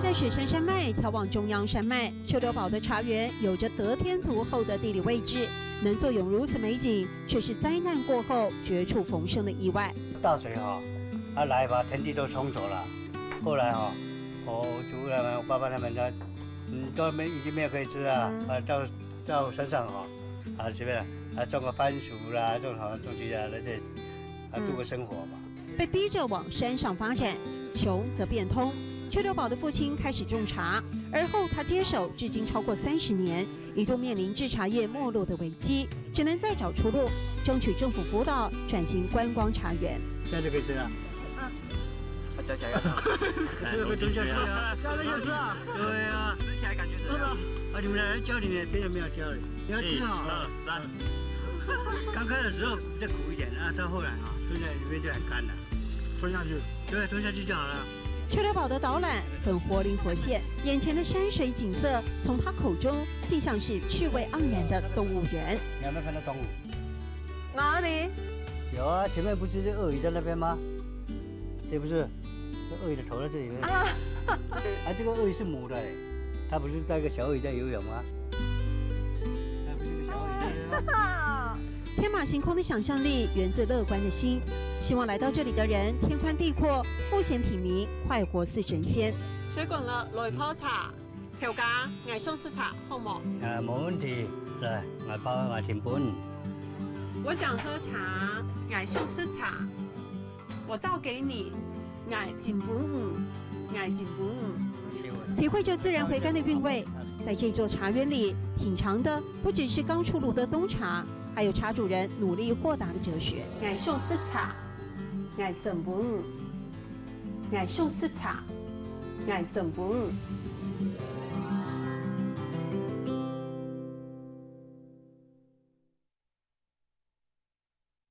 在雪山山脉眺望中央山脉，丘留堡的茶园有着得天独厚的地理位置，能坐拥如此美景，却是灾难过后绝处逢生的意外。大水来把田地都冲走了，后来我祖他们、我爸爸他们都已经没有可以吃了，到山上随便种个番薯啦，种橘啊，那些度过生活吧。被逼着往山上发展，穷则变通。丘留堡的父亲开始种茶，而后他接手，至今超过30年，一度面临制茶业没落的危机，只能再找出路，争取政府辅导转型观光茶园。现在就可以吃了。加起来要这个会吞下去啊！加了也是啊。对啊，吃起来感觉怎么样？你们来教你们，别人没有教你，你要吃好。刚开的时候比较苦一点到后来吞在里面就很干了。吞下去。对，吞下去就好了。丘留堡的导览很活灵活现，眼前的山水景色从他口中竟像是趣味盎然的动物园。你有没有看到动物？哪里？有啊，前面不是鳄鱼在那边吗？这不是，这鳄鱼的头在这里面。这个鳄鱼是母的，它不是带个小鳄鱼在游泳吗？它不是个小鳄鱼在游泳吗？天马行空的想象力源自乐观的心，希望来到这里的人天宽地阔，富贤平民，快活似神仙。水滚了，来泡茶，调价嗌送司茶，好冇？冇问题，来，我包我甜本。我想喝茶，嗌送司茶，我倒给你，嗌金本五，嗌金本五。体会着自然回甘的韵味，在这座茶园里品尝的不只是刚出炉的冬茶，还有茶主人努力豁达的哲学。嗌送司茶，嗌金本五，嗌送司茶，嗌金本五。